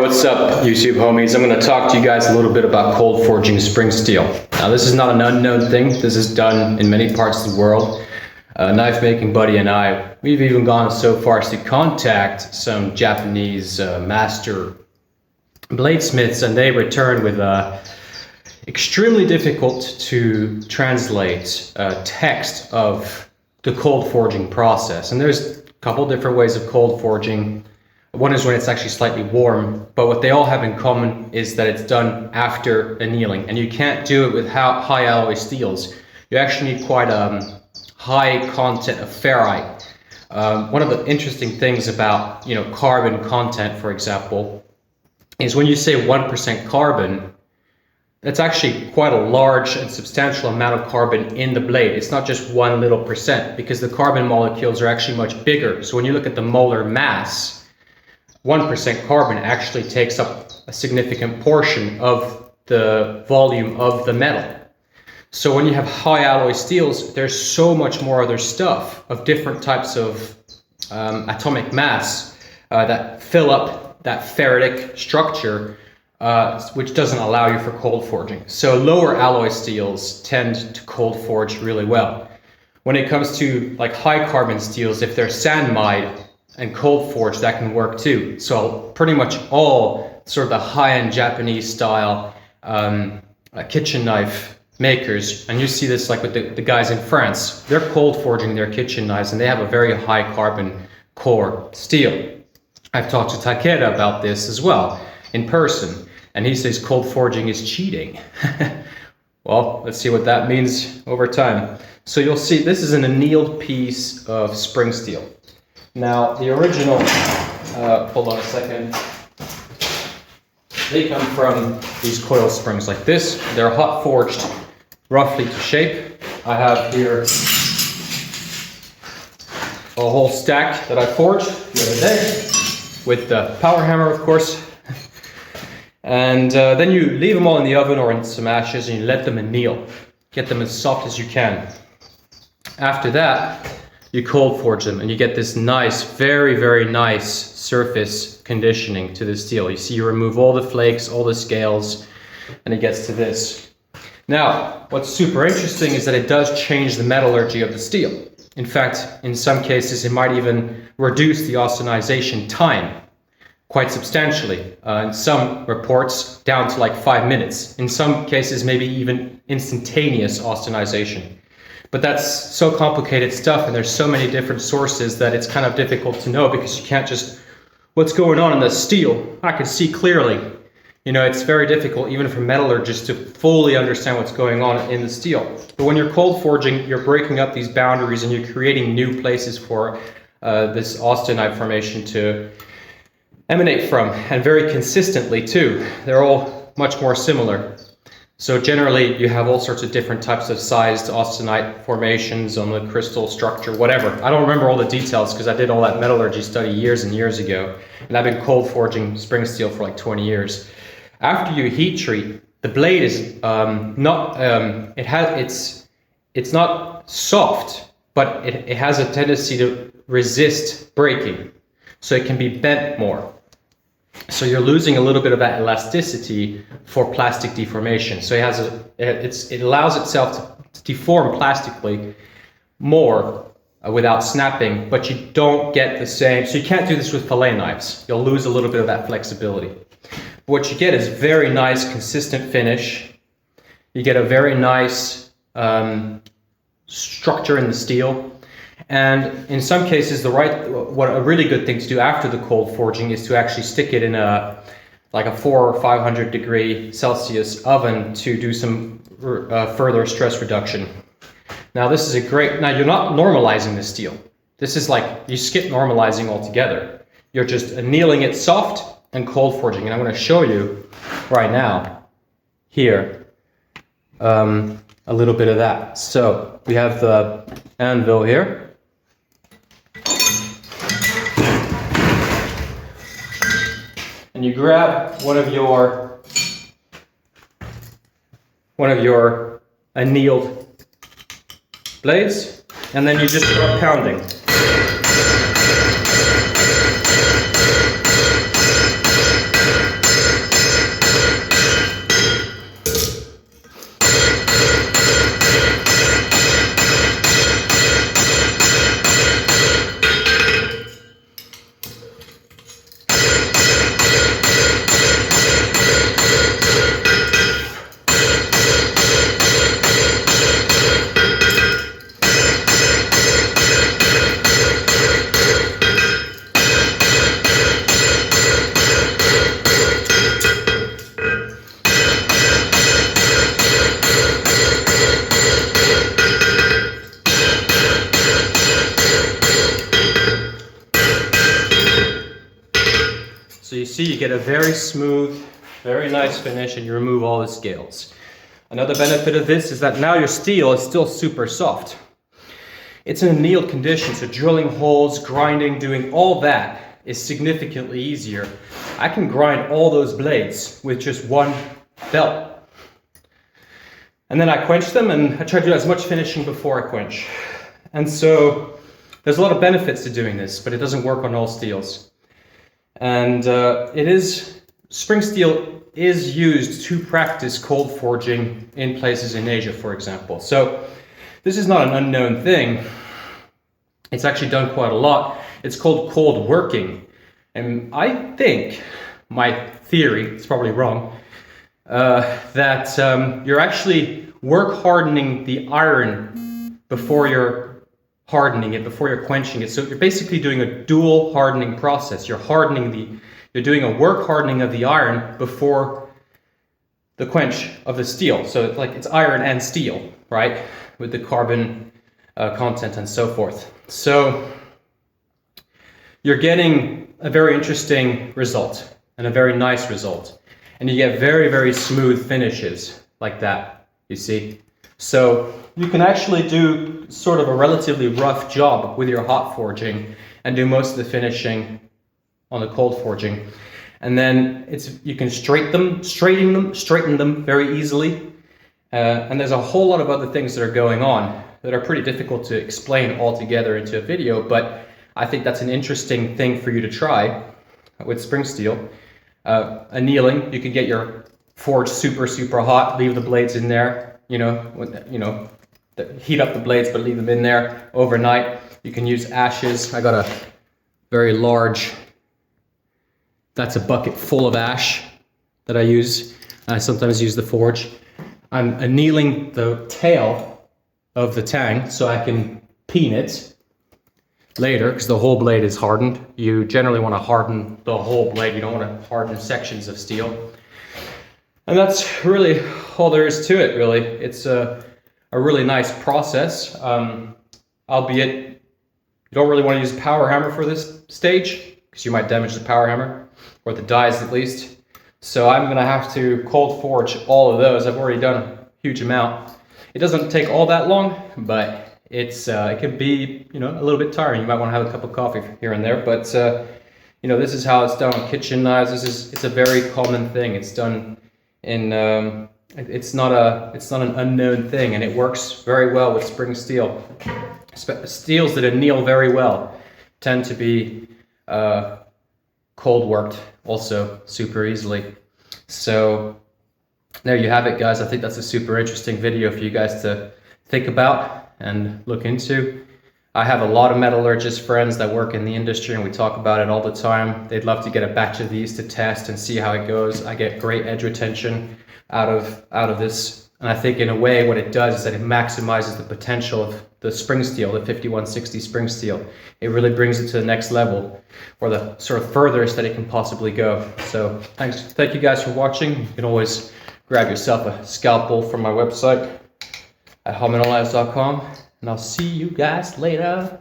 what's up YouTube homies? I'm going to talk to you guys a little bit about cold forging spring steel. Now this is not an unknown thing. This is done in many parts of the world. A knife making buddy and I, we've even gone so far as to contact some Japanese master bladesmiths, and they return with extremely difficult to translate text of the cold forging process. And there's a couple different ways of cold forging. One is when it's actually slightly warm, but what they all have in common is that it's done after annealing, and you can't do it with high alloy steels. You actually need quite a high content of ferrite. One of the interesting things about carbon content, for example, is when you say 1% carbon, that's actually quite a large and substantial amount of carbon in the blade. It's not just one little percent, because the carbon molecules are actually much bigger. So when you look at the molar mass, 1% carbon actually takes up a significant portion of the volume of the metal. So when you have high alloy steels, there's so much more other stuff of different types of atomic mass that fill up that ferritic structure, which doesn't allow you for cold forging. So lower alloy steels tend to cold forge really well. When it comes to like high carbon steels, if they're sand mined and cold forged, that can work too. So pretty much all sort of the high-end Japanese style kitchen knife makers, and you see this like with the guys in France, they're cold forging their kitchen knives and they have a very high carbon core steel. I've talked to Takeda about this as well in person, and he says cold forging is cheating. Well, let's see what that means over time. So you'll see this is an annealed piece of spring steel. Now the original, hold on a second, they come from these coil springs like this. They're hot forged roughly to shape. I have here a whole stack that I forged the other day with the power hammer, of course. And then you leave them all in the oven or in some ashes and you let them anneal. Get them as soft as you can. After that, you cold forge them and you get this nice, very, very nice surface conditioning to the steel. You see, you remove all the flakes, all the scales, and it gets to this. Now, what's super interesting is that it does change the metallurgy of the steel. In fact, in some cases, it might even reduce the austenization time quite substantially. In some reports, down to like 5 minutes. In some cases, maybe even instantaneous austenization. But that's so complicated stuff, and there's so many different sources that it's kind of difficult to know, because you can't just, what's going on in the steel? I can see clearly. It's very difficult even for metallurgists to fully understand what's going on in the steel. But when you're cold forging, you're breaking up these boundaries and you're creating new places for this austenite formation to emanate from, and very consistently too. They're all much more similar. So generally you have all sorts of different types of sized austenite formations on the crystal structure, whatever. I don't remember all the details because I did all that metallurgy study years and years ago, and I've been cold forging spring steel for like 20 years. After you heat treat, the blade is it's not soft, but it has a tendency to resist breaking, so it can be bent more. So you're losing a little bit of that elasticity for plastic deformation. So it allows itself to deform plastically more without snapping, but you don't get the same. So you can't do this with fillet knives. You'll lose a little bit of that flexibility. What you get is very nice, consistent finish. You get a very nice structure in the steel. And in some cases, what a really good thing to do after the cold forging is to actually stick it in a 400 or 500 degree Celsius oven to do some further stress reduction. Now this is now you're not normalizing the steel. This is like, you skip normalizing altogether. You're just annealing it soft and cold forging. And I'm going to show you right now here a little bit of that. So we have the anvil here. And you grab one of your annealed blades, and then you just start pounding. So you see, you get a very smooth, very nice finish, and you remove all the scales. Another benefit of this is that now your steel is still super soft. It's in annealed condition, so drilling holes, grinding, doing all that is significantly easier. I can grind all those blades with just one belt. And then I quench them, and I try to do as much finishing before I quench. And so there's a lot of benefits to doing this, but it doesn't work on all steels. And spring steel is used to practice cold forging in places in Asia, for example. So this is not an unknown thing. It's actually done quite a lot. It's called cold working. And I think, my theory, it's probably wrong, that you're actually work hardening the iron before you're hardening it, before you're quenching it. So you're basically doing a dual hardening process. You're doing a work hardening of the iron before the quench of the steel. So it's iron and steel, right? With the carbon content and so forth. So you're getting a very interesting result and a very nice result. And you get very, very smooth finishes like that, you see. So you can actually do sort of a relatively rough job with your hot forging and do most of the finishing on the cold forging. And then you can straighten them very easily. And there's a whole lot of other things that are going on that are pretty difficult to explain all together into a video, but I think that's an interesting thing for you to try with spring steel. Annealing, you can get your forge super, super hot, leave the blades in there, heat up the blades, but leave them in there overnight. You can use ashes. I got a very large, that's a bucket full of ash that I use. I sometimes use the forge. I'm annealing the tail of the tang so I can peen it later, because the whole blade is hardened. You generally want to harden the whole blade. You don't want to harden sections of steel. And that's really all there is to it, really. It's a really nice process, albeit you don't really want to use a power hammer for this stage, because you might damage the power hammer, or the dies at least. So I'm going to have to cold forge all of those. I've already done a huge amount. It doesn't take all that long, but it can be a little bit tiring. You might want to have a cup of coffee here and there, but this is how it's done on kitchen knives. It's a very common thing. It's done in it's not an unknown thing, and it works very well with spring steel. Steels that anneal very well tend to be cold worked also super easily. So there you have it, guys. I think that's a super interesting video for you guys to think about and look into. I have a lot of metallurgist friends that work in the industry, and we talk about it all the time. They'd love to get a batch of these to test and see how it goes. I get great edge retention out of this, and I think in a way what it does is that it maximizes the potential of the spring steel, the 5160 spring steel. It really brings it to the next level, or the sort of furthest that it can possibly go. So thank you guys for watching. You can always grab yourself a scalpel from my website at HalmanAlliance.com, and I'll see you guys later.